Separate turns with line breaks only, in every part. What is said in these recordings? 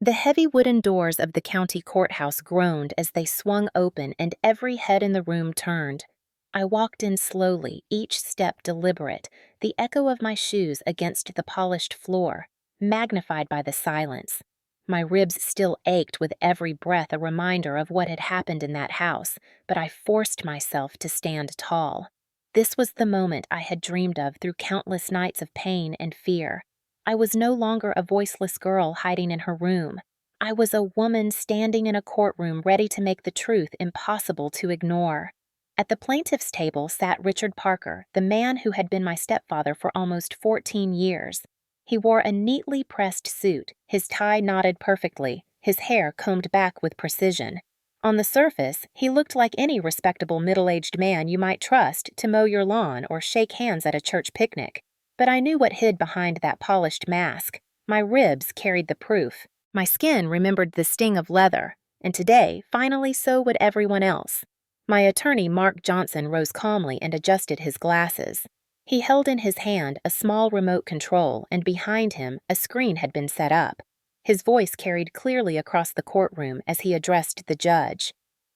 The heavy wooden doors of the county courthouse groaned as they swung open and every head in the room turned. I walked in slowly, each step deliberate, the echo of my shoes against the polished floor, magnified by the silence. My ribs still ached with every breath, a reminder of what had happened in that house, but I forced myself to stand tall. This was the moment I had dreamed of through countless nights of pain and fear. I was no longer a voiceless girl hiding in her room. I was a woman standing in a courtroom ready to make the truth impossible to ignore. At the plaintiff's table sat Richard Parker, the man who had been my stepfather for almost 14 years. He wore a neatly pressed suit, his tie knotted perfectly, his hair combed back with precision. On the surface, he looked like any respectable middle-aged man you might trust to mow your lawn or shake hands at a church picnic. But I knew what hid behind that polished mask. My ribs carried the proof. My skin remembered the sting of leather, and today, finally, so would everyone else. My attorney, Mark Johnson, rose calmly and adjusted his glasses. He held in his hand a small remote control, and behind him, a screen had been set up. His voice carried clearly across the courtroom as he addressed the judge.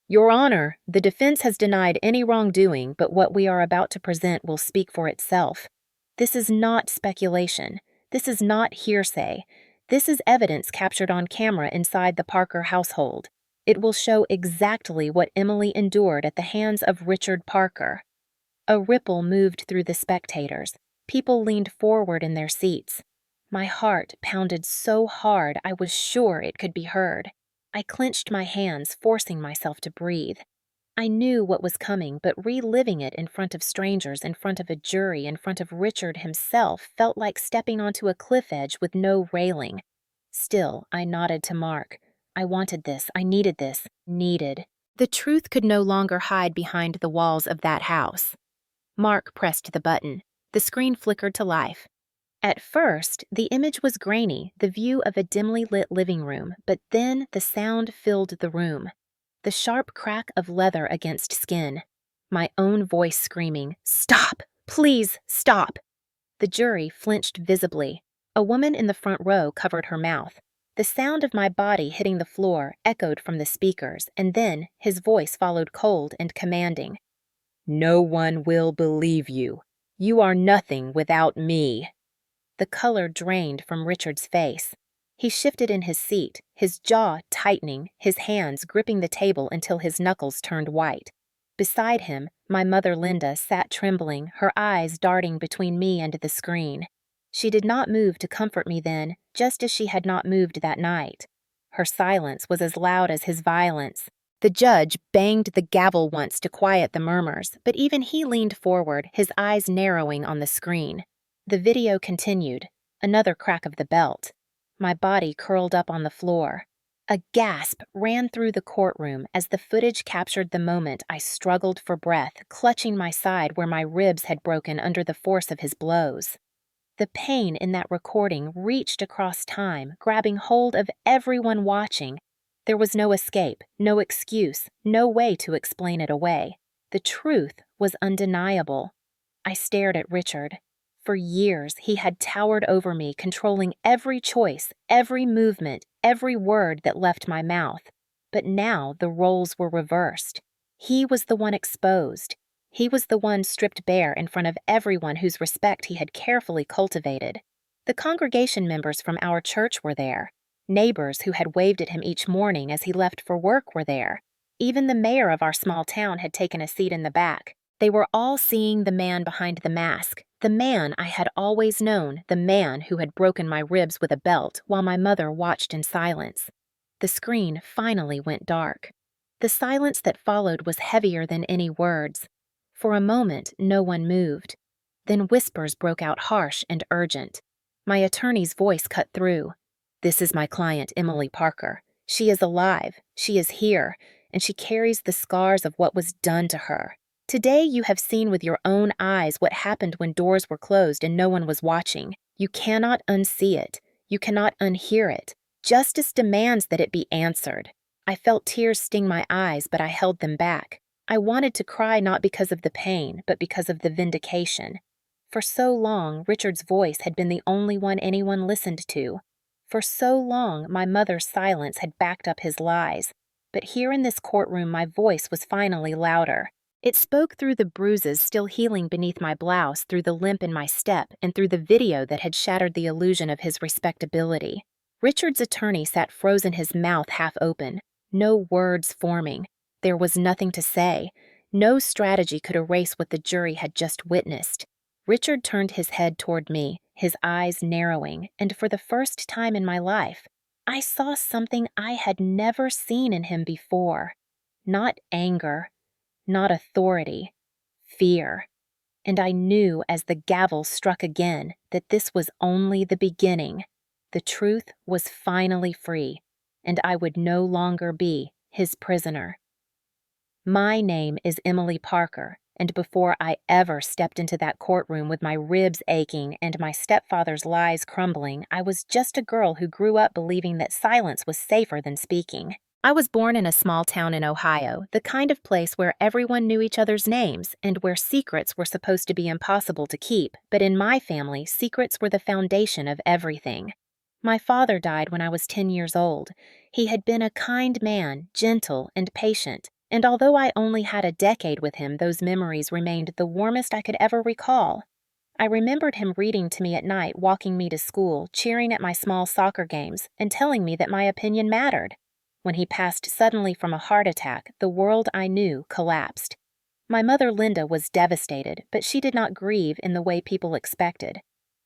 "Your Honor, the defense has denied any wrongdoing, but what we are about to present will speak for itself. This is not speculation. This is not hearsay. This is evidence captured on camera inside the Parker household. It will show exactly what Emily endured at the hands of Richard Parker." A ripple moved through the spectators. People leaned forward in their seats. My heart pounded so hard I was sure it could be heard. I clenched my hands, forcing myself to breathe. I knew what was coming, but reliving it in front of strangers, in front of a jury, in front of Richard himself felt like stepping onto a cliff edge with no railing. Still, I nodded to Mark. I wanted this. I needed this. Needed. The truth could no longer hide behind the walls of that house. Mark pressed the button. The screen flickered to life. At first, the image was grainy, the view of a dimly lit living room, but then the sound filled the room. The sharp crack of leather against skin. My own voice screaming, "Stop! Please, stop!" The jury flinched visibly. A woman in the front row covered her mouth. The sound of my body hitting the floor echoed from the speakers, and then his voice followed cold and commanding. "No one will believe you. You are nothing without me." The color drained from Richard's face. He shifted in his seat, his jaw tightening, his hands gripping the table until his knuckles turned white. Beside him, my mother Linda sat trembling, her eyes darting between me and the screen. She did not move to comfort me then, just as she had not moved that night. Her silence was as loud as his violence. The judge banged the gavel once to quiet the murmurs, but even he leaned forward, his eyes narrowing on the screen. The video continued. Another crack of the belt. My body curled up on the floor. A gasp ran through the courtroom as the footage captured the moment I struggled for breath, clutching my side where my ribs had broken under the force of his blows. The pain in that recording reached across time, grabbing hold of everyone watching. There was no escape, no excuse, no way to explain it away. The truth was undeniable. I stared at Richard. For years, he had towered over me, controlling every choice, every movement, every word that left my mouth. But now the roles were reversed. He was the one exposed. He was the one stripped bare in front of everyone whose respect he had carefully cultivated. The congregation members from our church were there. Neighbors who had waved at him each morning as he left for work were there. Even the mayor of our small town had taken a seat in the back. They were all seeing the man behind the mask, the man I had always known, the man who had broken my ribs with a belt while my mother watched in silence. The screen finally went dark. The silence that followed was heavier than any words. For a moment, no one moved. Then whispers broke out harsh and urgent. My attorney's voice cut through. "This is my client, Emily Parker. She is alive, she is here, and she carries the scars of what was done to her. Today you have seen with your own eyes what happened when doors were closed and no one was watching. You cannot unsee it. You cannot unhear it. Justice demands that it be answered." I felt tears sting my eyes, but I held them back. I wanted to cry not because of the pain, but because of the vindication. For so long, Richard's voice had been the only one anyone listened to. For so long, my mother's silence had backed up his lies, but here in this courtroom my voice was finally louder. It spoke through the bruises still healing beneath my blouse, through the limp in my step, and through the video that had shattered the illusion of his respectability. Richard's attorney sat frozen, his mouth half open, no words forming. There was nothing to say. No strategy could erase what the jury had just witnessed. Richard turned his head toward me, his eyes narrowing, and for the first time in my life, I saw something I had never seen in him before. Not anger, not authority, fear. And I knew as the gavel struck again that this was only the beginning. The truth was finally free, and I would no longer be his prisoner. My name is Emily Parker, and before I ever stepped into that courtroom with my ribs aching and my stepfather's lies crumbling, I was just a girl who grew up believing that silence was safer than speaking. I was born in a small town in Ohio, the kind of place where everyone knew each other's names and where secrets were supposed to be impossible to keep, but in my family, secrets were the foundation of everything. My father died when I was 10 years old. He had been a kind man, gentle and patient, and although I only had a decade with him, those memories remained the warmest I could ever recall. I remembered him reading to me at night, walking me to school, cheering at my small soccer games, and telling me that my opinion mattered. When he passed suddenly from a heart attack, the world I knew collapsed. My mother Linda was devastated, but she did not grieve in the way people expected.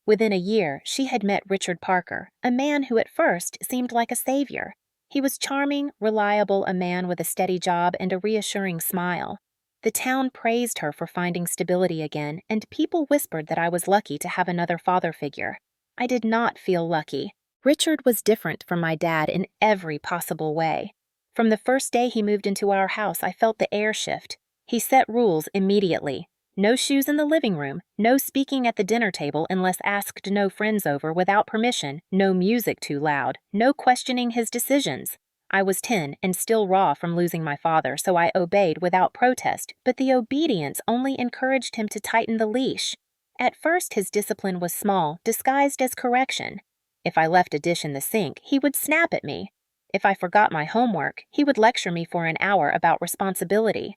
Within a year, she had met Richard Parker, a man who at first seemed like a savior. He was charming, reliable, a man with a steady job and a reassuring smile. The town praised her for finding stability again, and people whispered that I was lucky to have another father figure. I did not feel lucky. Richard was different from my dad in every possible way. From the first day he moved into our house, I felt the air shift. He set rules immediately. No shoes in the living room, no speaking at the dinner table unless asked, no friends over without permission, no music too loud, no questioning his decisions. I was 10 and still raw from losing my father, so I obeyed without protest, but the obedience only encouraged him to tighten the leash. At first his discipline was small, disguised as correction. If I left a dish in the sink, he would snap at me. If I forgot my homework, he would lecture me for an hour about responsibility.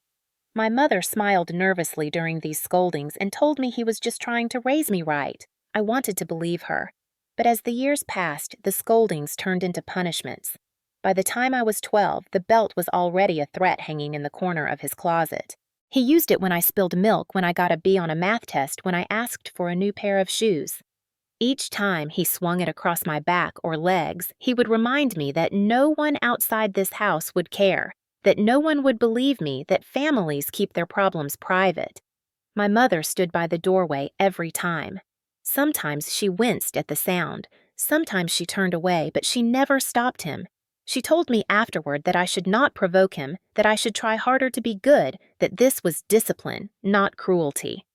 My mother smiled nervously during these scoldings and told me he was just trying to raise me right. I wanted to believe her. But as the years passed, the scoldings turned into punishments. By the time I was 12, the belt was already a threat hanging in the corner of his closet. He used it when I spilled milk, when I got a B on a math test, when I asked for a new pair of shoes. Each time he swung it across my back or legs, he would remind me that no one outside this house would care, that no one would believe me, that families keep their problems private. My mother stood by the doorway every time. Sometimes she winced at the sound. Sometimes she turned away, but she never stopped him. She told me afterward that I should not provoke him, that I should try harder to be good, that this was discipline, not cruelty.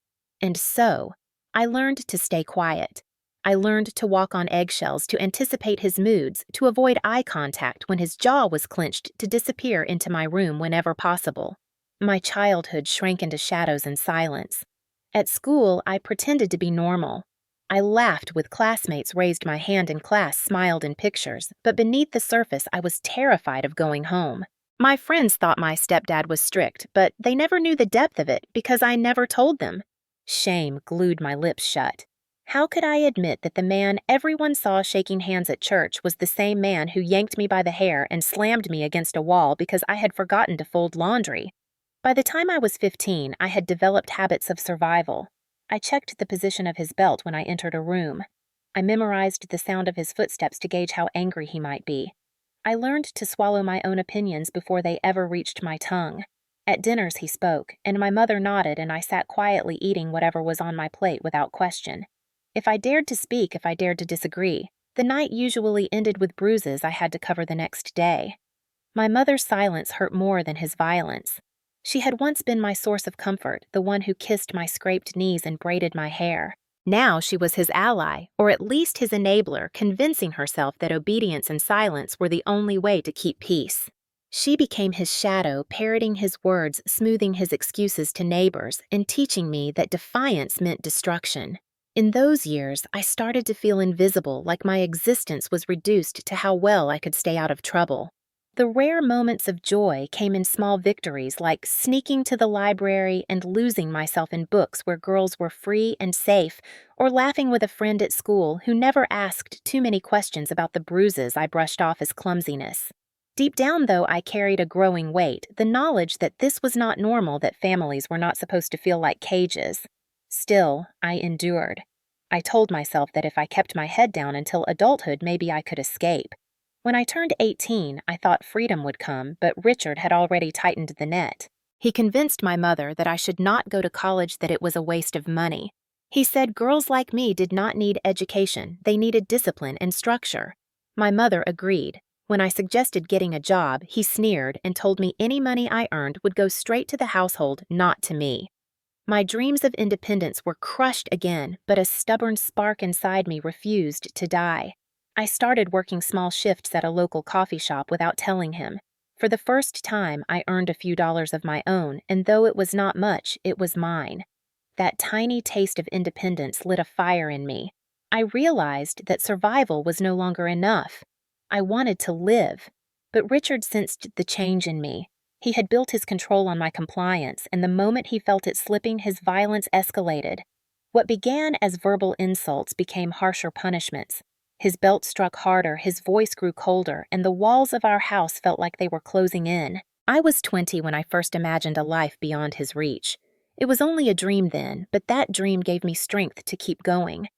And so, I learned to stay quiet. I learned to walk on eggshells, to anticipate his moods, to avoid eye contact when his jaw was clenched, to disappear into my room whenever possible. My childhood shrank into shadows and silence. At school, I pretended to be normal. I laughed with classmates, raised my hand in class, smiled in pictures, but beneath the surface, I was terrified of going home. My friends thought my stepdad was strict, but they never knew the depth of it because I never told them. Shame glued my lips shut. How could I admit that the man everyone saw shaking hands at church was the same man who yanked me by the hair and slammed me against a wall because I had forgotten to fold laundry? By the time I was 15, I had developed habits of survival. I checked the position of his belt when I entered a room. I memorized the sound of his footsteps to gauge how angry he might be. I learned to swallow my own opinions before they ever reached my tongue. At dinners he spoke, and my mother nodded, and I sat quietly eating whatever was on my plate without question. If I dared to speak, if I dared to disagree, the night usually ended with bruises I had to cover the next day. My mother's silence hurt more than his violence. She had once been my source of comfort, the one who kissed my scraped knees and braided my hair. Now she was his ally, or at least his enabler, convincing herself that obedience and silence were the only way to keep peace. She became his shadow, parroting his words, smoothing his excuses to neighbors, and teaching me that defiance meant destruction. In those years, I started to feel invisible, like my existence was reduced to how well I could stay out of trouble. The rare moments of joy came in small victories like sneaking to the library and losing myself in books where girls were free and safe, or laughing with a friend at school who never asked too many questions about the bruises I brushed off as clumsiness. Deep down, though, I carried a growing weight, the knowledge that this was not normal, that families were not supposed to feel like cages. Still, I endured. I told myself that if I kept my head down until adulthood, maybe I could escape. When I turned 18, I thought freedom would come, but Richard had already tightened the net. He convinced my mother that I should not go to college, that it was a waste of money. He said girls like me did not need education, they needed discipline and structure. My mother agreed. When I suggested getting a job, he sneered and told me any money I earned would go straight to the household, not to me. My dreams of independence were crushed again, but a stubborn spark inside me refused to die. I started working small shifts at a local coffee shop without telling him. For the first time, I earned a few dollars of my own, and though it was not much, it was mine. That tiny taste of independence lit a fire in me. I realized that survival was no longer enough. I wanted to live. But Richard sensed the change in me. He had built his control on my compliance, and the moment he felt it slipping, his violence escalated. What began as verbal insults became harsher punishments. His belt struck harder, his voice grew colder, and the walls of our house felt like they were closing in. I was 20 when I first imagined a life beyond his reach. It was only a dream then, but that dream gave me strength to keep going.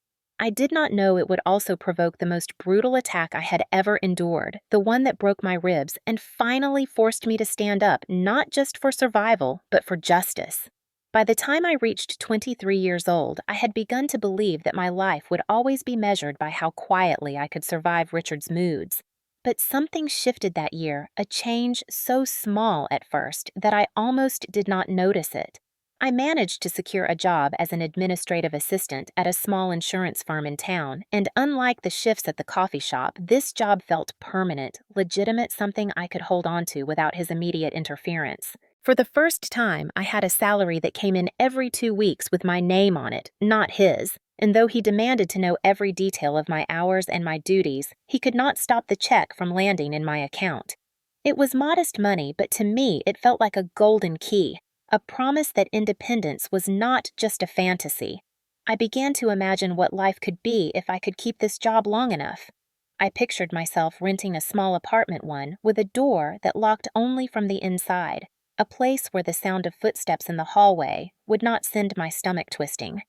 I did not know it would also provoke the most brutal attack I had ever endured, the one that broke my ribs and finally forced me to stand up, not just for survival, but for justice. By the time I reached 23 years old, I had begun to believe that my life would always be measured by how quietly I could survive Richard's moods. But something shifted that year, a change so small at first that I almost did not notice it. I managed to secure a job as an administrative assistant at a small insurance firm in town, and unlike the shifts at the coffee shop, this job felt permanent, legitimate, something I could hold on to without his immediate interference. For the first time, I had a salary that came in every 2 weeks with my name on it, not his, and though he demanded to know every detail of my hours and my duties, he could not stop the check from landing in my account. It was modest money, but to me it felt like a golden key. A promise that independence was not just a fantasy. I began to imagine what life could be if I could keep this job long enough. I pictured myself renting a small apartment one with a door that locked only from the inside, a place where the sound of footsteps in the hallway would not send my stomach twisting.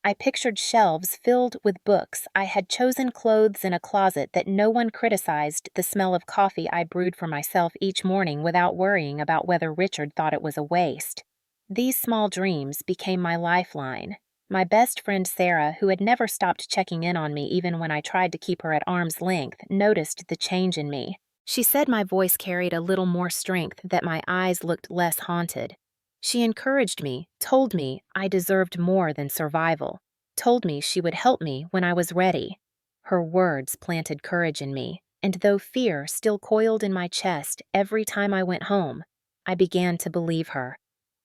I pictured shelves filled with books. I had chosen clothes in a closet that no one criticized, the smell of coffee I brewed for myself each morning without worrying about whether Richard thought it was a waste. These small dreams became my lifeline. My best friend Sarah, who had never stopped checking in on me even when I tried to keep her at arm's length, noticed the change in me. She said my voice carried a little more strength, that my eyes looked less haunted. She encouraged me, told me I deserved more than survival, told me she would help me when I was ready. Her words planted courage in me, and though fear still coiled in my chest every time I went home, I began to believe her.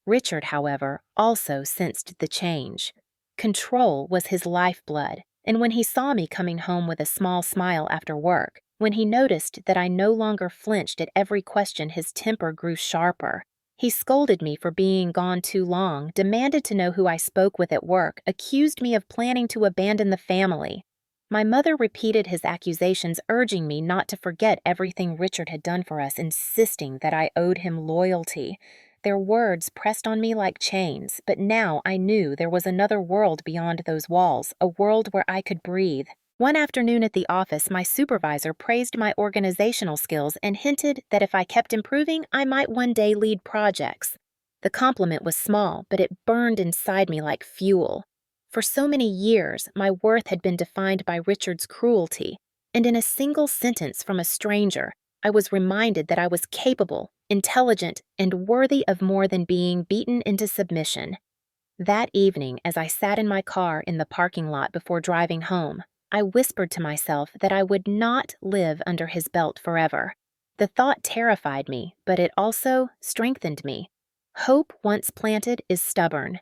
Richard, however, also sensed the change. Control was his lifeblood, and when he saw me coming home with a small smile after work, when he noticed that I no longer flinched at every question, his temper grew sharper. He scolded me for being gone too long, demanded to know who I spoke with at work, accused me of planning to abandon the family. My mother repeated his accusations, urging me not to forget everything Richard had done for us, insisting that I owed him loyalty. Their words pressed on me like chains, but now I knew there was another world beyond those walls, a world where I could breathe. One afternoon at the office, my supervisor praised my organizational skills and hinted that if I kept improving, I might one day lead projects. The compliment was small, but it burned inside me like fuel. For so many years, my worth had been defined by Richard's cruelty, and in a single sentence from a stranger, I was reminded that I was capable, intelligent, and worthy of more than being beaten into submission. That evening, as I sat in my car in the parking lot before driving home, I whispered to myself that I would not live under his belt forever. The thought terrified me, but it also strengthened me. Hope once planted is stubborn.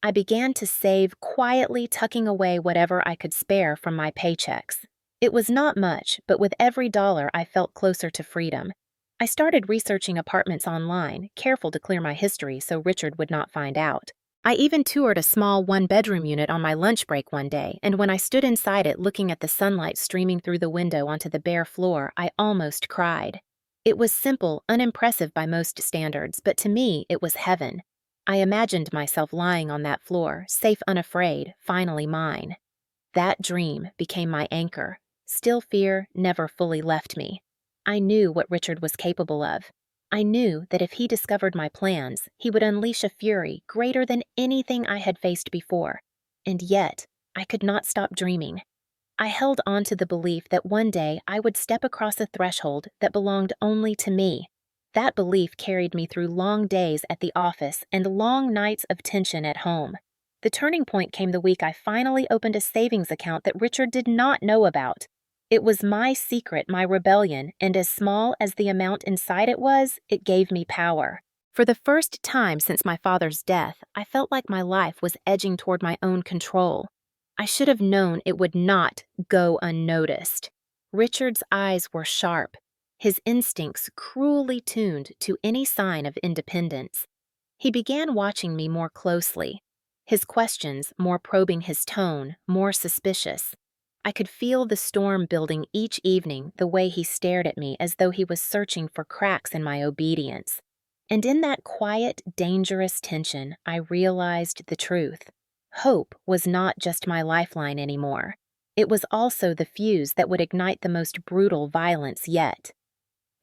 I began to save, quietly tucking away whatever I could spare from my paychecks. It was not much, but with every dollar I felt closer to freedom. I started researching apartments online, careful to clear my history so Richard would not find out. I even toured a small one-bedroom unit on my lunch break one day, and when I stood inside it looking at the sunlight streaming through the window onto the bare floor, I almost cried. It was simple, unimpressive by most standards, but to me it was heaven. I imagined myself lying on that floor, safe, unafraid, finally mine. That dream became my anchor. Still fear never fully left me. I knew what Richard was capable of. I knew that if he discovered my plans, he would unleash a fury greater than anything I had faced before. And yet, I could not stop dreaming. I held on to the belief that one day I would step across a threshold that belonged only to me. That belief carried me through long days at the office and long nights of tension at home. The turning point came the week I finally opened a savings account that Richard did not know about. It was my secret, my rebellion, and as small as the amount inside it was, it gave me power. For the first time since my father's death, I felt like my life was edging toward my own control. I should have known it would not go unnoticed. Richard's eyes were sharp, his instincts cruelly tuned to any sign of independence. He began watching me more closely, his questions more probing, his tone more suspicious. I could feel the storm building each evening, the way he stared at me as though he was searching for cracks in my obedience. And in that quiet, dangerous tension, I realized the truth. Hope was not just my lifeline anymore. It was also the fuse that would ignite the most brutal violence yet.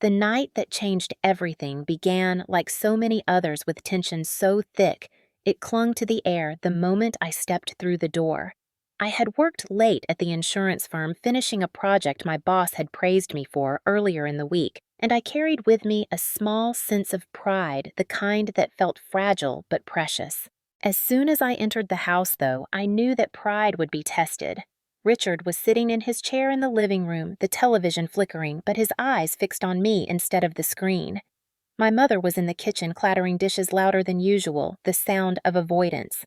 The night that changed everything began like so many others with tension so thick, it clung to the air the moment I stepped through the door. I had worked late at the insurance firm finishing a project my boss had praised me for earlier in the week, and I carried with me a small sense of pride, the kind that felt fragile but precious. As soon as I entered the house, though, I knew that pride would be tested. Richard was sitting in his chair in the living room, the television flickering, but his eyes fixed on me instead of the screen. My mother was in the kitchen clattering dishes louder than usual, the sound of avoidance.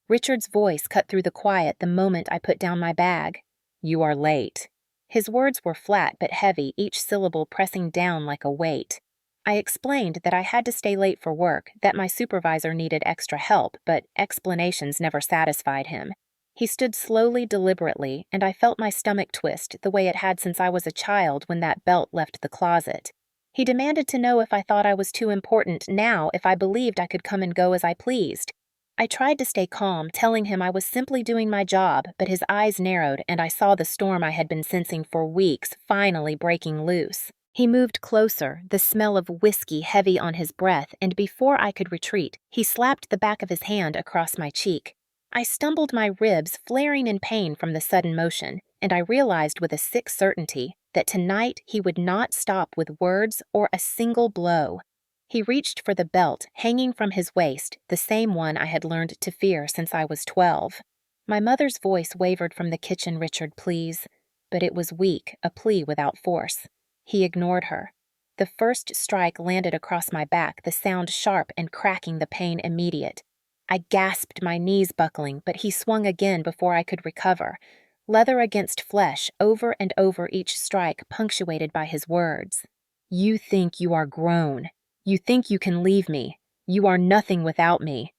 Richard's voice cut through the quiet the moment I put down my bag. "You are late." His words were flat but heavy, each syllable pressing down like a weight. I explained that I had to stay late for work, that my supervisor needed extra help, but explanations never satisfied him. He stood slowly, deliberately, and I felt my stomach twist the way it had since I was a child when that belt left the closet. He demanded to know if I thought I was too important now, if I believed I could come and go as I pleased. I tried to stay calm, telling him I was simply doing my job, but his eyes narrowed and I saw the storm I had been sensing for weeks finally breaking loose. He moved closer, the smell of whiskey heavy on his breath, and before I could retreat, he slapped the back of his hand across my cheek. I stumbled, my ribs flaring in pain from the sudden motion, and I realized with a sick certainty that tonight he would not stop with words or a single blow. He reached for the belt hanging from his waist, the same one I had learned to fear since I was 12. My mother's voice wavered from the kitchen, "Richard, please." But it was weak, a plea without force. He ignored her. The first strike landed across my back, the sound sharp and cracking, the pain immediate. I gasped, my knees buckling, but he swung again before I could recover. Leather against flesh, over and over each strike, punctuated by his words. "You think you are grown. You think you can leave me. You are nothing without me."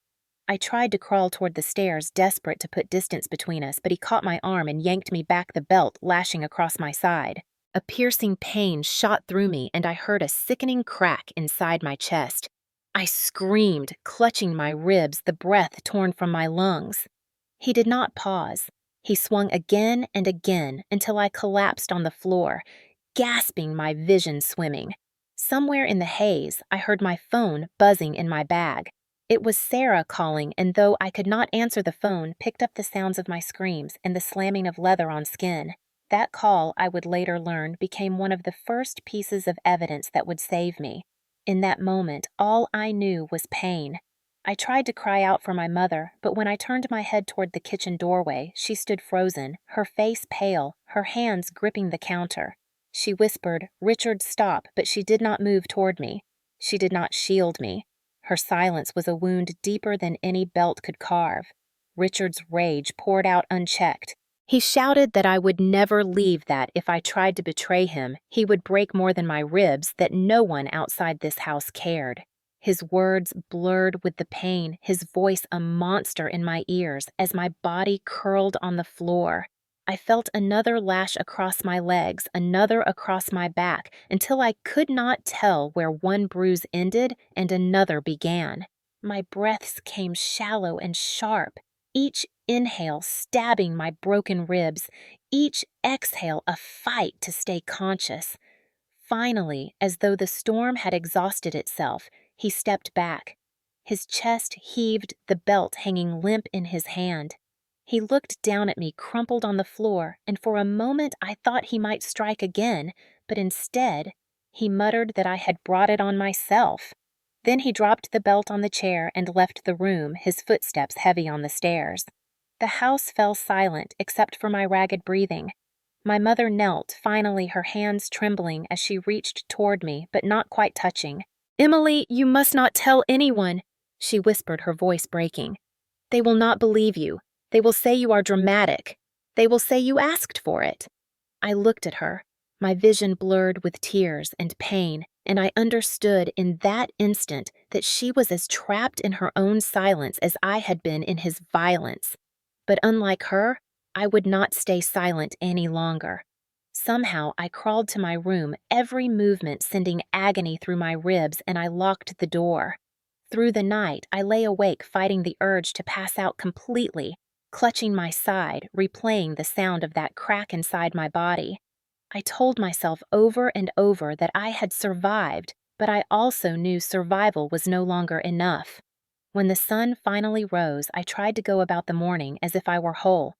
I tried to crawl toward the stairs, desperate to put distance between us, but he caught my arm and yanked me back, the belt lashing across my side. A piercing pain shot through me, and I heard a sickening crack inside my chest. I screamed, clutching my ribs, the breath torn from my lungs. He did not pause. He swung again and again until I collapsed on the floor, gasping, my vision swimming. Somewhere in the haze, I heard my phone buzzing in my bag. It was Sarah calling, and though I could not answer the phone, picked up the sounds of my screams and the slamming of leather on skin. That call, I would later learn, became one of the first pieces of evidence that would save me. In that moment, all I knew was pain. I tried to cry out for my mother, but when I turned my head toward the kitchen doorway, she stood frozen, her face pale, her hands gripping the counter. She whispered, "Richard, stop," but she did not move toward me. She did not shield me. Her silence was a wound deeper than any belt could carve. Richard's rage poured out unchecked. He shouted that I would never leave, that if I tried to betray him, he would break more than my ribs, that no one outside this house cared. His words blurred with the pain, his voice a monster in my ears as my body curled on the floor. I felt another lash across my legs, another across my back, until I could not tell where one bruise ended and another began. My breaths came shallow and sharp, each inhale stabbing my broken ribs, each exhale a fight to stay conscious. Finally, as though the storm had exhausted itself, he stepped back. His chest heaved, the belt hanging limp in his hand. He looked down at me, crumpled on the floor, and for a moment I thought he might strike again, but instead, he muttered that I had brought it on myself. Then he dropped the belt on the chair and left the room, his footsteps heavy on the stairs. The house fell silent except for my ragged breathing. My mother knelt, finally, her hands trembling as she reached toward me, but not quite touching. "Emily, you must not tell anyone," she whispered, her voice breaking. "They will not believe you. They will say you are dramatic. They will say you asked for it." I looked at her, my vision blurred with tears and pain, and I understood in that instant that she was as trapped in her own silence as I had been in his violence. But unlike her, I would not stay silent any longer. Somehow I crawled to my room, every movement sending agony through my ribs, and I locked the door. Through the night, I lay awake fighting the urge to pass out completely, clutching my side, replaying the sound of that crack inside my body. I told myself over and over that I had survived, but I also knew survival was no longer enough. When the sun finally rose, I tried to go about the morning as if I were whole.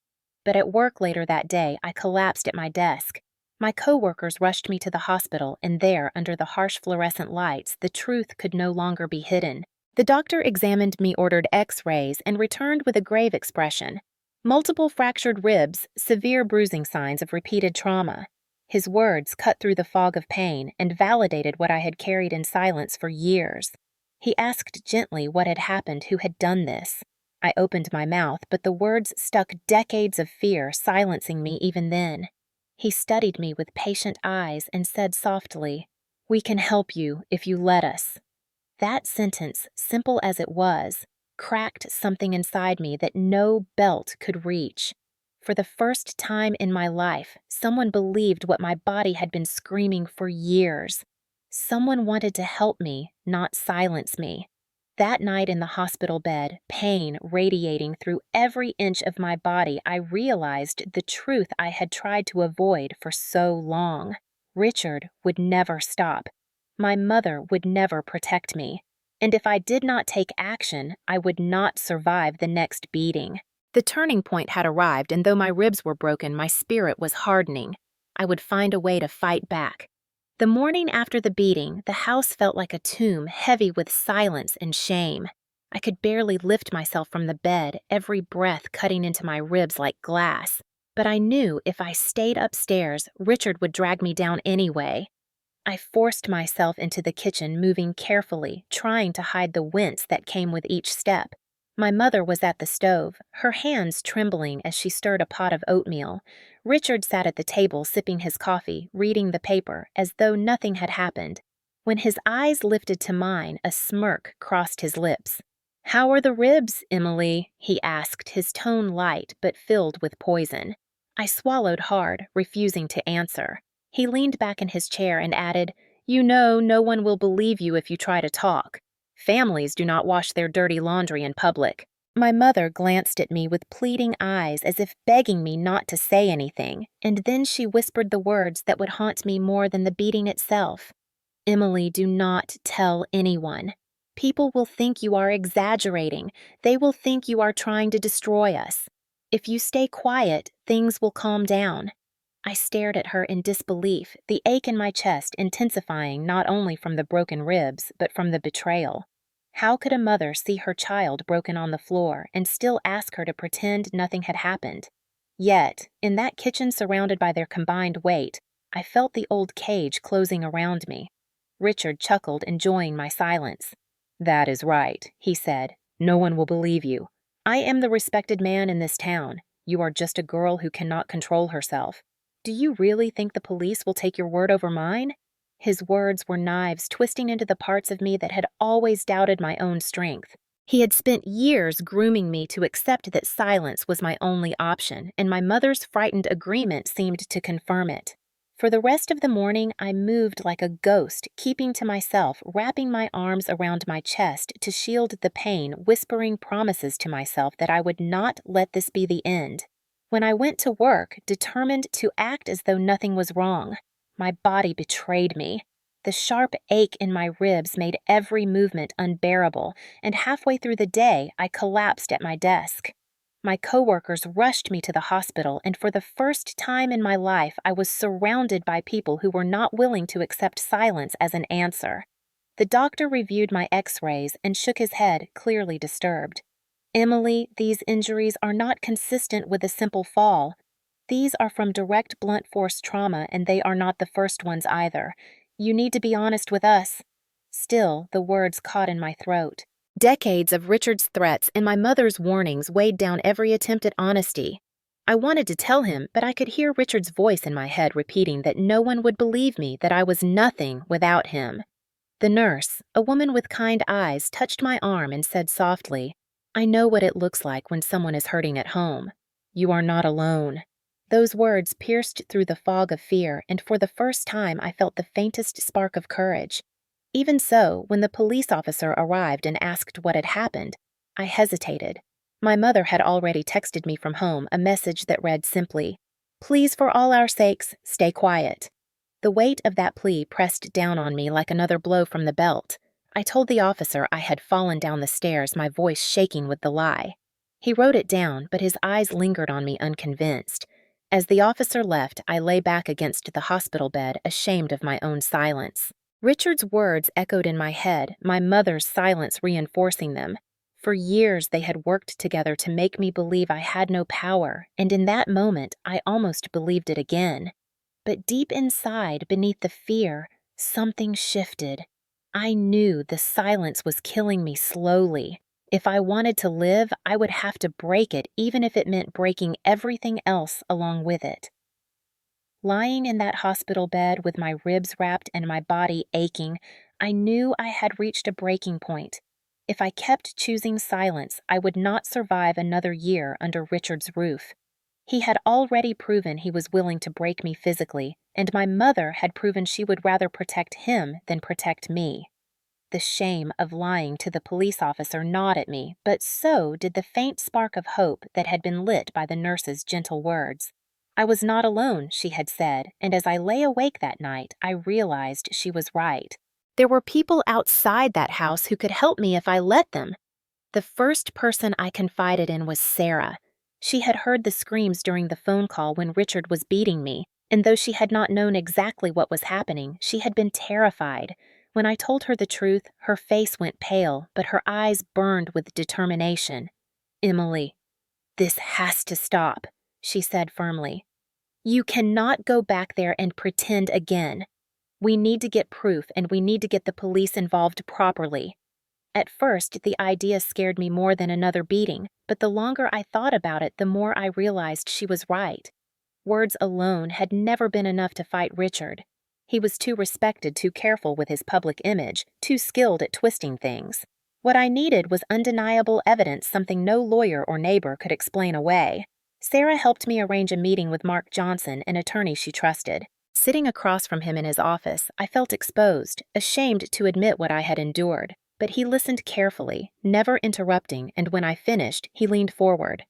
But at work later that day, I collapsed at my desk. My coworkers rushed me to the hospital, and there, under the harsh fluorescent lights, the truth could no longer be hidden. The doctor examined me, ordered X-rays, and returned with a grave expression. Multiple fractured ribs, severe bruising signs of repeated trauma. His words cut through the fog of pain and validated what I had carried in silence for years. He asked gently what had happened, who had done this. I opened my mouth, but the words stuck decades of fear, silencing me even then. He studied me with patient eyes and said softly, "We can help you if you let us." That sentence, simple as it was, cracked something inside me that no belt could reach. For the first time in my life, someone believed what my body had been screaming for years. Someone wanted to help me, not silence me. That night in the hospital bed, pain radiating through every inch of my body, I realized the truth I had tried to avoid for so long. Richard would never stop. My mother would never protect me. And if I did not take action, I would not survive the next beating. The turning point had arrived, and though my ribs were broken, my spirit was hardening. I would find a way to fight back. The morning after the beating, the house felt like a tomb, heavy with silence and shame. I could barely lift myself from the bed, every breath cutting into my ribs like glass. But I knew if I stayed upstairs, Richard would drag me down anyway. I forced myself into the kitchen, moving carefully, trying to hide the wince that came with each step. My mother was at the stove, her hands trembling as she stirred a pot of oatmeal. Richard sat at the table sipping his coffee, reading the paper, as though nothing had happened. When his eyes lifted to mine, a smirk crossed his lips. "How are the ribs, Emily?" he asked, his tone light but filled with poison. I swallowed hard, refusing to answer. He leaned back in his chair and added, "You know, no one will believe you if you try to talk. Families do not wash their dirty laundry in public." My mother glanced at me with pleading eyes as if begging me not to say anything, and then she whispered the words that would haunt me more than the beating itself. "Emily, do not tell anyone. People will think you are exaggerating. They will think you are trying to destroy us. If you stay quiet, things will calm down." I stared at her in disbelief, the ache in my chest intensifying not only from the broken ribs, but from the betrayal. How could a mother see her child broken on the floor and still ask her to pretend nothing had happened? Yet, in that kitchen surrounded by their combined weight, I felt the old cage closing around me. Richard chuckled, enjoying my silence. "That is right," he said. "No one will believe you. I am the respected man in this town. You are just a girl who cannot control herself. Do you really think the police will take your word over mine?" His words were knives twisting into the parts of me that had always doubted my own strength. He had spent years grooming me to accept that silence was my only option, and my mother's frightened agreement seemed to confirm it. For the rest of the morning, I moved like a ghost, keeping to myself, wrapping my arms around my chest to shield the pain, whispering promises to myself that I would not let this be the end. When I went to work, determined to act as though nothing was wrong, my body betrayed me. The sharp ache in my ribs made every movement unbearable, and halfway through the day, I collapsed at my desk. My coworkers rushed me to the hospital, and for the first time in my life, I was surrounded by people who were not willing to accept silence as an answer. The doctor reviewed my x-rays and shook his head, clearly disturbed. "Emily, these injuries are not consistent with a simple fall. These are from direct blunt force trauma, and they are not the first ones either. You need to be honest with us." Still, the words caught in my throat. Decades of Richard's threats and my mother's warnings weighed down every attempt at honesty. I wanted to tell him, but I could hear Richard's voice in my head repeating that no one would believe me, that I was nothing without him. The nurse, a woman with kind eyes, touched my arm and said softly, "I know what it looks like when someone is hurting at home. You are not alone." Those words pierced through the fog of fear, and for the first time I felt the faintest spark of courage. Even so, when the police officer arrived and asked what had happened, I hesitated. My mother had already texted me from home a message that read simply, "Please, for all our sakes, stay quiet." The weight of that plea pressed down on me like another blow from the belt. I told the officer I had fallen down the stairs, my voice shaking with the lie. He wrote it down, but his eyes lingered on me unconvinced. As the officer left, I lay back against the hospital bed, ashamed of my own silence. Richard's words echoed in my head, my mother's silence reinforcing them. For years they had worked together to make me believe I had no power, and in that moment I almost believed it again. But deep inside, beneath the fear, something shifted. I knew the silence was killing me slowly. If I wanted to live, I would have to break it, even if it meant breaking everything else along with it. Lying in that hospital bed with my ribs wrapped and my body aching, I knew I had reached a breaking point. If I kept choosing silence, I would not survive another year under Richard's roof. He had already proven he was willing to break me physically, and my mother had proven she would rather protect him than protect me. The shame of lying to the police officer gnawed at me, but so did the faint spark of hope that had been lit by the nurse's gentle words. I was not alone, she had said, and as I lay awake that night, I realized she was right. There were people outside that house who could help me if I let them. The first person I confided in was Sarah. She had heard the screams during the phone call when Richard was beating me, and though she had not known exactly what was happening, she had been terrified. When I told her the truth, her face went pale, but her eyes burned with determination. "Emily, this has to stop," she said firmly. "You cannot go back there and pretend again. We need to get proof, and we need to get the police involved properly." At first, the idea scared me more than another beating, but the longer I thought about it, the more I realized she was right. Words alone had never been enough to fight Richard. He was too respected, too careful with his public image, too skilled at twisting things. What I needed was undeniable evidence, something no lawyer or neighbor could explain away. Sarah helped me arrange a meeting with Mark Johnson, an attorney she trusted. Sitting across from him in his office, I felt exposed, ashamed to admit what I had endured. But he listened carefully, never interrupting, and when I finished, he leaned forward.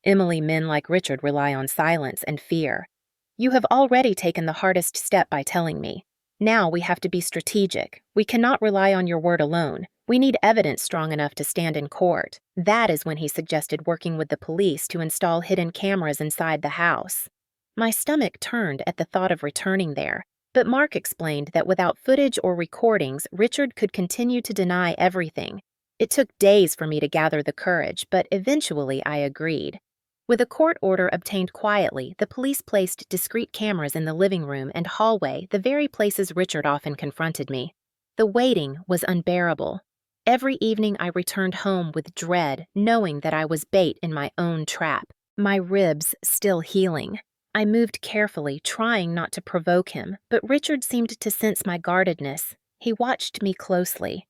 "Emily, men like Richard rely on silence and fear. You have already taken the hardest step by telling me. Now we have to be strategic. We cannot rely on your word alone. We need evidence strong enough to stand in court." That is when he suggested working with the police to install hidden cameras inside the house. My stomach turned at the thought of returning there. But Mark explained that without footage or recordings, Richard could continue to deny everything. It took days for me to gather the courage, but eventually I agreed. With a court order obtained quietly, the police placed discreet cameras in the living room and hallway, the very places Richard often confronted me. The waiting was unbearable. Every evening I returned home with dread, knowing that I was bait in my own trap, my ribs still healing. I moved carefully, trying not to provoke him, but Richard seemed to sense my guardedness. He watched me closely.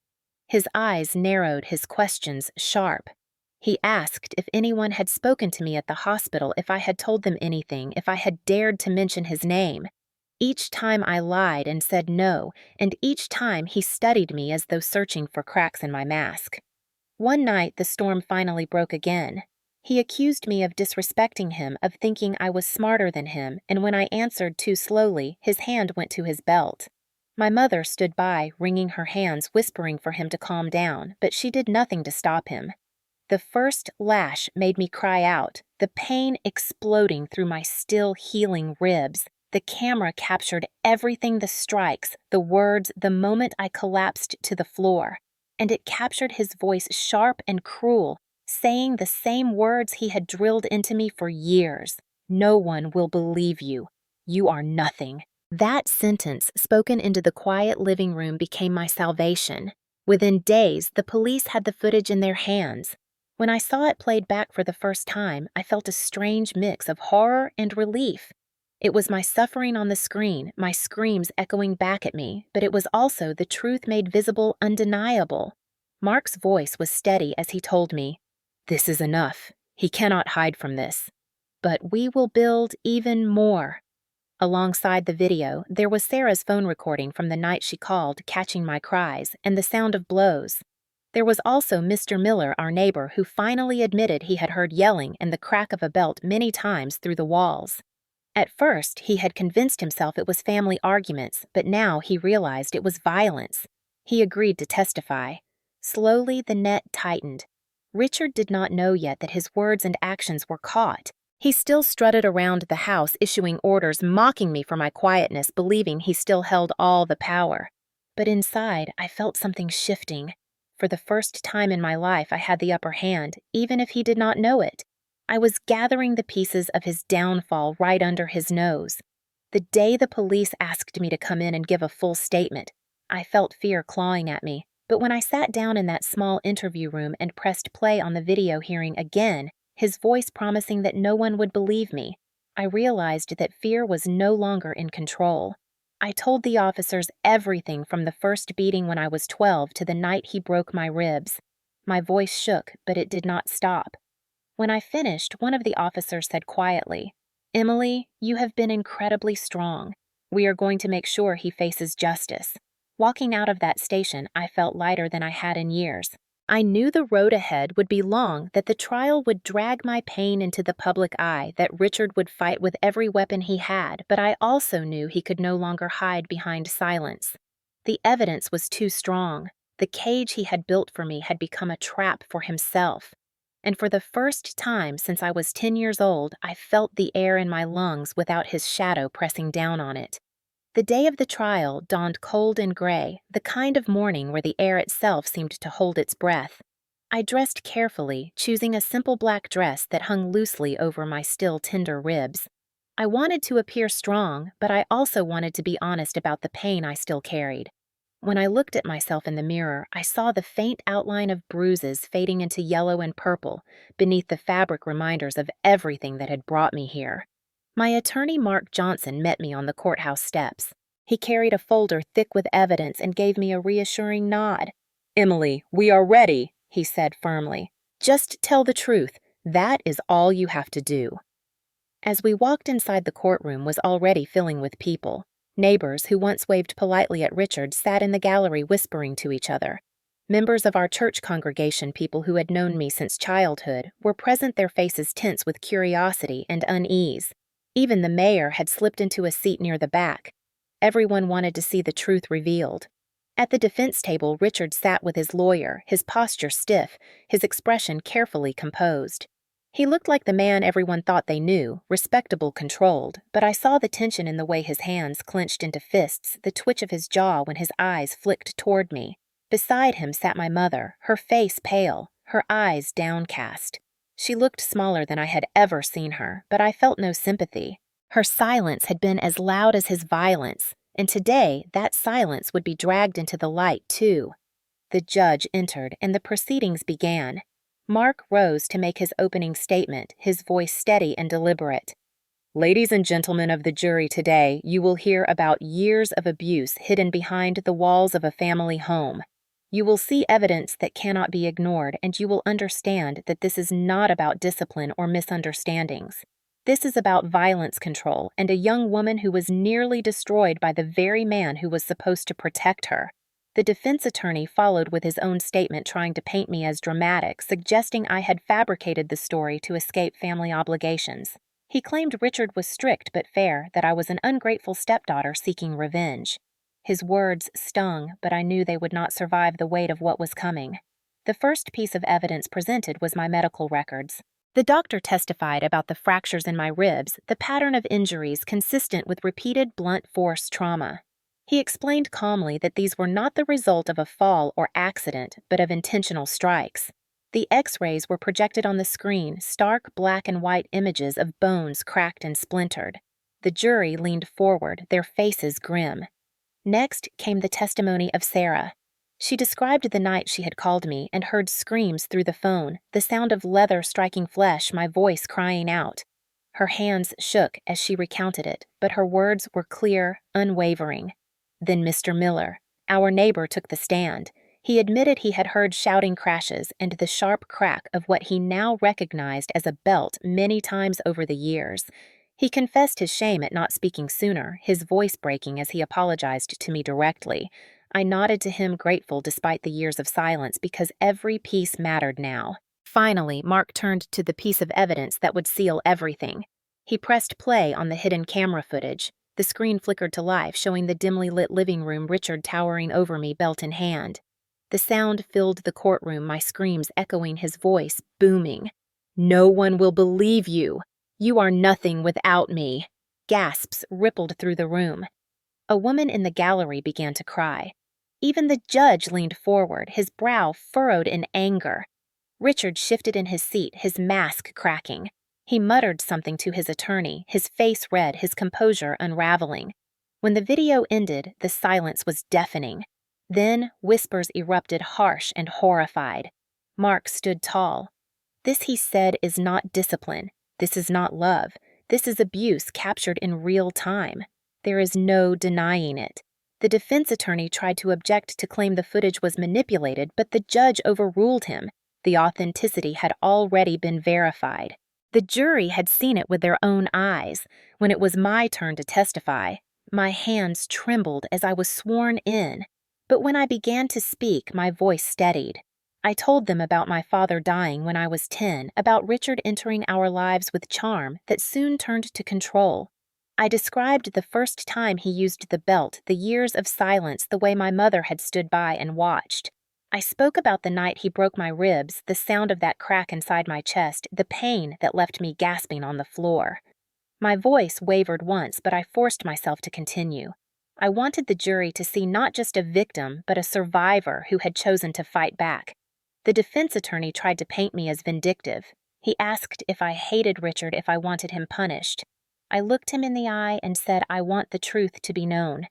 His eyes narrowed, his questions sharp. He asked if anyone had spoken to me at the hospital, if I had told them anything, if I had dared to mention his name. Each time I lied and said no, and each time he studied me as though searching for cracks in my mask. One night the storm finally broke again. He accused me of disrespecting him, of thinking I was smarter than him, and when I answered too slowly, his hand went to his belt. My mother stood by, wringing her hands, whispering for him to calm down, but she did nothing to stop him. The first lash made me cry out, the pain exploding through my still healing ribs. The camera captured everything, the strikes, the words, the moment I collapsed to the floor. And it captured his voice sharp and cruel, saying the same words he had drilled into me for years. No one will believe you. You are nothing. That sentence, spoken into the quiet living room, became my salvation. Within days, the police had the footage in their hands. When I saw it played back for the first time, I felt a strange mix of horror and relief. It was my suffering on the screen, my screams echoing back at me, but it was also the truth made visible, undeniable. Mark's voice was steady as he told me, "This is enough. He cannot hide from this. But we will build even more." Alongside the video, there was Sarah's phone recording from the night she called, catching my cries, and the sound of blows. There was also Mr. Miller, our neighbor, who finally admitted he had heard yelling and the crack of a belt many times through the walls. At first, he had convinced himself it was family arguments, but now he realized it was violence. He agreed to testify. Slowly, the net tightened. Richard did not know yet that his words and actions were caught. He still strutted around the house, issuing orders, mocking me for my quietness, believing he still held all the power. But inside, I felt something shifting. For the first time in my life, I had the upper hand, even if he did not know it. I was gathering the pieces of his downfall right under his nose. The day the police asked me to come in and give a full statement, I felt fear clawing at me. But when I sat down in that small interview room and pressed play on the video hearing again, his voice promising that no one would believe me, I realized that fear was no longer in control. I told the officers everything from the first beating when I was 12 to the night he broke my ribs. My voice shook, but it did not stop. When I finished, one of the officers said quietly, "Emily, you have been incredibly strong. We are going to make sure he faces justice." Walking out of that station, I felt lighter than I had in years. I knew the road ahead would be long, that the trial would drag my pain into the public eye, that Richard would fight with every weapon he had, but I also knew he could no longer hide behind silence. The evidence was too strong. The cage he had built for me had become a trap for himself. And for the first time since I was 10 years old, I felt the air in my lungs without his shadow pressing down on it. The day of the trial dawned cold and gray, the kind of morning where the air itself seemed to hold its breath. I dressed carefully, choosing a simple black dress that hung loosely over my still tender ribs. I wanted to appear strong, but I also wanted to be honest about the pain I still carried. When I looked at myself in the mirror, I saw the faint outline of bruises fading into yellow and purple, beneath the fabric reminders of everything that had brought me here. My attorney, Mark Johnson, met me on the courthouse steps. He carried a folder thick with evidence and gave me a reassuring nod. "Emily, we are ready," he said firmly. "Just tell the truth. That is all you have to do." As we walked inside, the courtroom was already filling with people. Neighbors who once waved politely at Richard sat in the gallery whispering to each other. Members of our church congregation, people who had known me since childhood, were present, their faces tense with curiosity and unease. Even the mayor had slipped into a seat near the back. Everyone wanted to see the truth revealed. At the defense table, Richard sat with his lawyer, his posture stiff, his expression carefully composed. He looked like the man everyone thought they knew, respectable, controlled, but I saw the tension in the way his hands clenched into fists, the twitch of his jaw when his eyes flicked toward me. Beside him sat my mother, her face pale, her eyes downcast. She looked smaller than I had ever seen her, but I felt no sympathy. Her silence had been as loud as his violence, and today that silence would be dragged into the light, too. The judge entered, and the proceedings began. Mark rose to make his opening statement, his voice steady and deliberate. Ladies and gentlemen of the jury, today you will hear about years of abuse hidden behind the walls of a family home. You will see evidence that cannot be ignored, and you will understand that this is not about discipline or misunderstandings. This is about violence control and a young woman who was nearly destroyed by the very man who was supposed to protect her. The defense attorney followed with his own statement, trying to paint me as dramatic, suggesting I had fabricated the story to escape family obligations. He claimed Richard was strict but fair, that I was an ungrateful stepdaughter seeking revenge. His words stung, but I knew they would not survive the weight of what was coming. The first piece of evidence presented was my medical records. The doctor testified about the fractures in my ribs, the pattern of injuries consistent with repeated blunt force trauma. He explained calmly that these were not the result of a fall or accident, but of intentional strikes. The X-rays were projected on the screen, stark black and white images of bones cracked and splintered. The jury leaned forward, their faces grim. Next came the testimony of Sarah. She described the night she had called me and heard screams through the phone, the sound of leather striking flesh, my voice crying out. Her hands shook as she recounted it, but her words were clear, unwavering. Then Mr. Miller, our neighbor, took the stand. He admitted he had heard shouting crashes and the sharp crack of what he now recognized as a belt many times over the years. He confessed his shame at not speaking sooner, his voice breaking as he apologized to me directly. I nodded to him, grateful despite the years of silence, because every piece mattered now. Finally, Mark turned to the piece of evidence that would seal everything. He pressed play on the hidden camera footage. The screen flickered to life, showing the dimly lit living room, Richard towering over me, belt in hand. The sound filled the courtroom, my screams echoing, his voice booming. "No one will believe you. You are nothing without me." Gasps rippled through the room. A woman in the gallery began to cry. Even the judge leaned forward, his brow furrowed in anger. Richard shifted in his seat, his mask cracking. He muttered something to his attorney, his face red, his composure unraveling. When the video ended, the silence was deafening. Then whispers erupted, harsh and horrified. Mark stood tall. "This," he said, "is not discipline. This is not love. This is abuse captured in real time. There is no denying it." The defense attorney tried to object, to claim the footage was manipulated, but the judge overruled him. The authenticity had already been verified. The jury had seen it with their own eyes. When it was my turn to testify, my hands trembled as I was sworn in. But when I began to speak, my voice steadied. I told them about my father dying when I was 10, about Richard entering our lives with charm that soon turned to control. I described the first time he used the belt, the years of silence, the way my mother had stood by and watched. I spoke about the night he broke my ribs, the sound of that crack inside my chest, the pain that left me gasping on the floor. My voice wavered once, but I forced myself to continue. I wanted the jury to see not just a victim, but a survivor who had chosen to fight back. The defense attorney tried to paint me as vindictive. He asked if I hated Richard, if I wanted him punished. I looked him in the eye and said, "I want the truth to be known.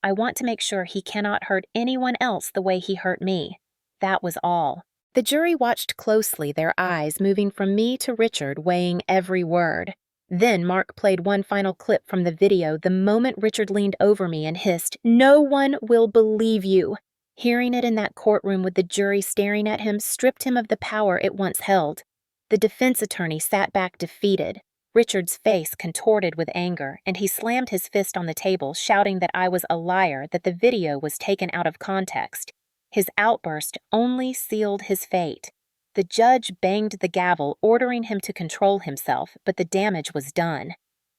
I want to make sure he cannot hurt anyone else the way he hurt me." That was all. The jury watched closely, their eyes moving from me to Richard, weighing every word. Then Mark played one final clip from the video, the moment Richard leaned over me and hissed, "No one will believe you." Hearing it in that courtroom with the jury staring at him stripped him of the power it once held. The defense attorney sat back defeated. Richard's face contorted with anger, and he slammed his fist on the table, shouting that I was a liar, that the video was taken out of context. His outburst only sealed his fate. The judge banged the gavel, ordering him to control himself, but the damage was done.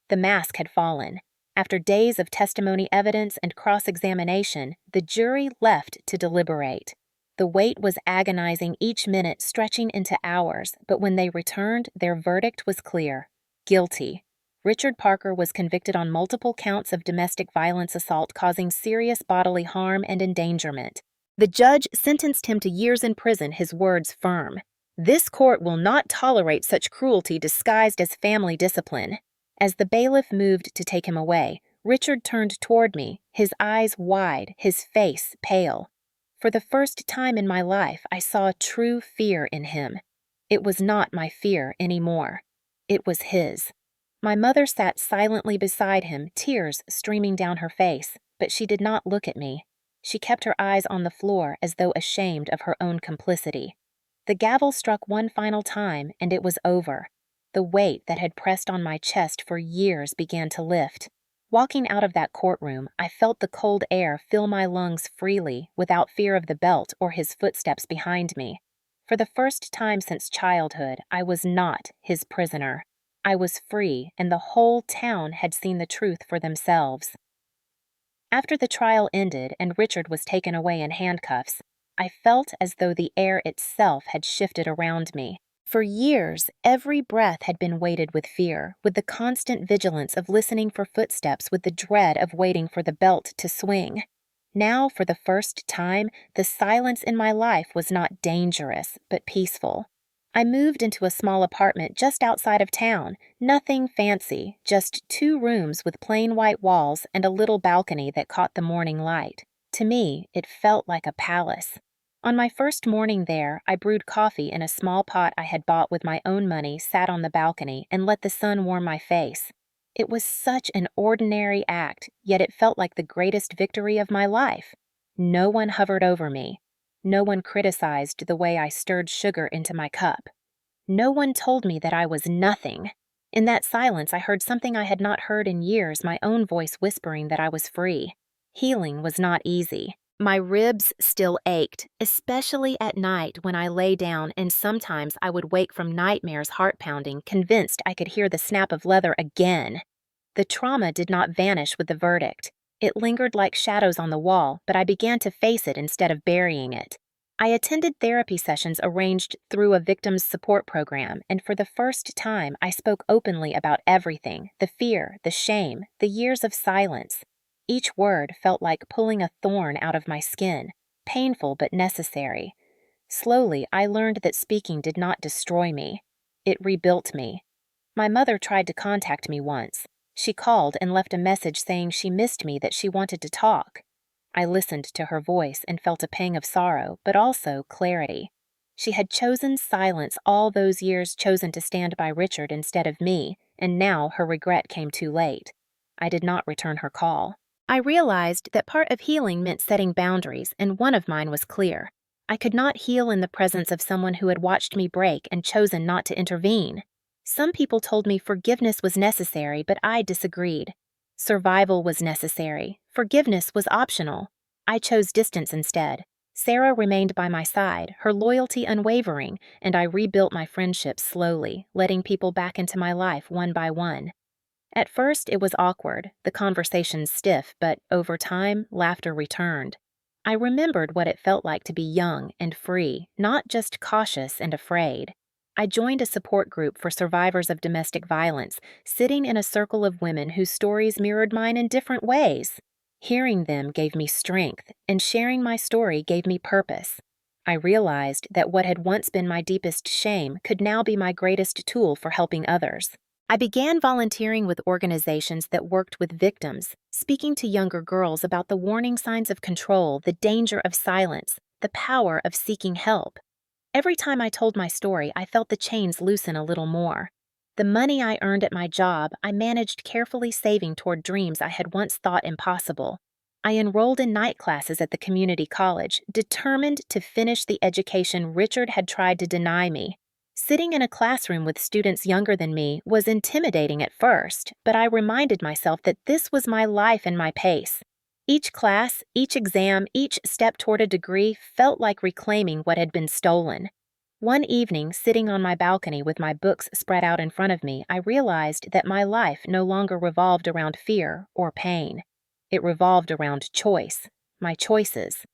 The mask had fallen. After days of testimony, evidence, and cross-examination, the jury left to deliberate. The wait was agonizing, each minute stretching into hours, but when they returned, their verdict was clear. Guilty. Richard Parker was convicted on multiple counts of domestic violence assault causing serious bodily harm and endangerment. The judge sentenced him to years in prison, his words firm. "This court will not tolerate such cruelty disguised as family discipline." As the bailiff moved to take him away, Richard turned toward me, his eyes wide, his face pale. For the first time in my life, I saw true fear in him. It was not my fear anymore. It was his. My mother sat silently beside him, tears streaming down her face, but she did not look at me. She kept her eyes on the floor as though ashamed of her own complicity. The gavel struck one final time, and it was over. The weight that had pressed on my chest for years began to lift. Walking out of that courtroom, I felt the cold air fill my lungs freely, without fear of the belt or his footsteps behind me. For the first time since childhood, I was not his prisoner. I was free, and the whole town had seen the truth for themselves. After the trial ended and Richard was taken away in handcuffs, I felt as though the air itself had shifted around me. For years, every breath had been weighted with fear, with the constant vigilance of listening for footsteps, with the dread of waiting for the belt to swing. Now, for the first time, the silence in my life was not dangerous, but peaceful. I moved into a small apartment just outside of town, nothing fancy, just 2 rooms with plain white walls and a little balcony that caught the morning light. To me, it felt like a palace. On my first morning there, I brewed coffee in a small pot I had bought with my own money, sat on the balcony, and let the sun warm my face. It was such an ordinary act, yet it felt like the greatest victory of my life. No one hovered over me. No one criticized the way I stirred sugar into my cup. No one told me that I was nothing. In that silence, I heard something I had not heard in years, my own voice whispering that I was free. Healing was not easy. My ribs still ached, especially at night when I lay down, and sometimes I would wake from nightmares, heart pounding, convinced I could hear the snap of leather again. The trauma did not vanish with the verdict. It lingered like shadows on the wall, but I began to face it instead of burying it. I attended therapy sessions arranged through a victims support program, and for the first time I spoke openly about everything: the fear, the shame, the years of silence. Each word felt like pulling a thorn out of my skin, painful but necessary. Slowly, I learned that speaking did not destroy me. It rebuilt me. My mother tried to contact me once. She called and left a message saying she missed me, that she wanted to talk. I listened to her voice and felt a pang of sorrow, but also clarity. She had chosen silence all those years, chosen to stand by Richard instead of me, and now her regret came too late. I did not return her call. I realized that part of healing meant setting boundaries, and one of mine was clear. I could not heal in the presence of someone who had watched me break and chosen not to intervene. Some people told me forgiveness was necessary, but I disagreed. Survival was necessary. Forgiveness was optional. I chose distance instead. Sarah remained by my side, her loyalty unwavering, and I rebuilt my friendships slowly, letting people back into my life one by one. At first, it was awkward, the conversations stiff, but over time, laughter returned. I remembered what it felt like to be young and free, not just cautious and afraid. I joined a support group for survivors of domestic violence, sitting in a circle of women whose stories mirrored mine in different ways. Hearing them gave me strength, and sharing my story gave me purpose. I realized that what had once been my deepest shame could now be my greatest tool for helping others. I began volunteering with organizations that worked with victims, speaking to younger girls about the warning signs of control, the danger of silence, the power of seeking help. Every time I told my story, I felt the chains loosen a little more. The money I earned at my job, I managed carefully saving toward dreams I had once thought impossible. I enrolled in night classes at the community college, determined to finish the education Richard had tried to deny me. Sitting in a classroom with students younger than me was intimidating at first, but I reminded myself that this was my life and my pace. Each class, each exam, each step toward a degree felt like reclaiming what had been stolen. One evening, sitting on my balcony with my books spread out in front of me, I realized that my life no longer revolved around fear or pain. It revolved around choice, my choices.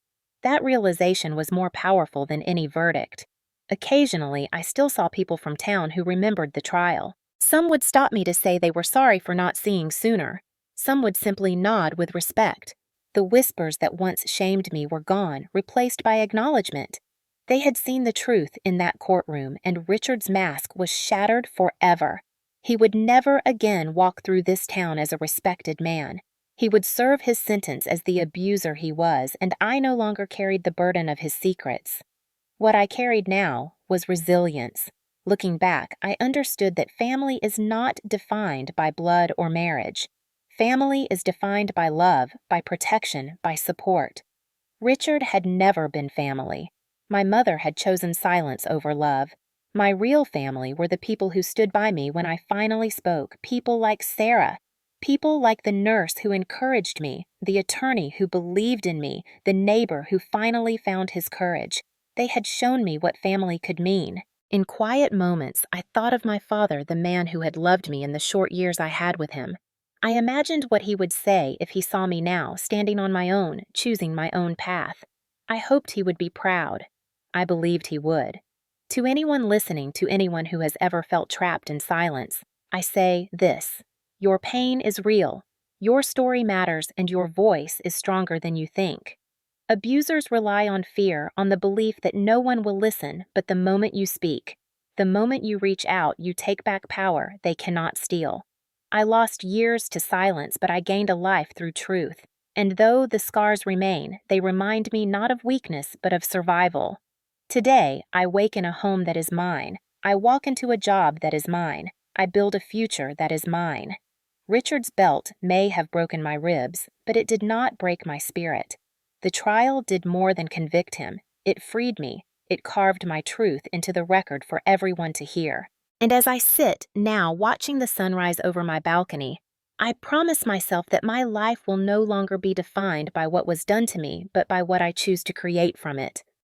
That realization was more powerful than any verdict. Occasionally, I still saw people from town who remembered the trial. Some would stop me to say they were sorry for not seeing sooner. Some would simply nod with respect. The whispers that once shamed me were gone, replaced by acknowledgement. They had seen the truth in that courtroom, and Richard's mask was shattered forever. He would never again walk through this town as a respected man. He would serve his sentence as the abuser he was, and I no longer carried the burden of his secrets. What I carried now was resilience. Looking back, I understood that family is not defined by blood or marriage. Family is defined by love, by protection, by support. Richard had never been family. My mother had chosen silence over love. My real family were the people who stood by me when I finally spoke, people like Sarah, people like the nurse who encouraged me, the attorney who believed in me, the neighbor who finally found his courage. They had shown me what family could mean. In quiet moments, I thought of my father, the man who had loved me in the short years I had with him. I imagined what he would say if he saw me now, standing on my own, choosing my own path. I hoped he would be proud. I believed he would. To anyone listening, to anyone who has ever felt trapped in silence, I say this: your pain is real. Your story matters, and your voice is stronger than you think. Abusers rely on fear, on the belief that no one will listen, but the moment you speak, the moment you reach out, you take back power they cannot steal. I lost years to silence, but I gained a life through truth. And though the scars remain, they remind me not of weakness, but of survival. Today, I wake in a home that is mine. I walk into a job that is mine. I build a future that is mine. Richard's belt may have broken my ribs, but it did not break my spirit. The trial did more than convict him. It freed me. It carved my truth into the record for everyone to hear. And as I sit now watching the sunrise over my balcony, I promise myself that my life will no longer be defined by what was done to me, but by what I choose to create from it.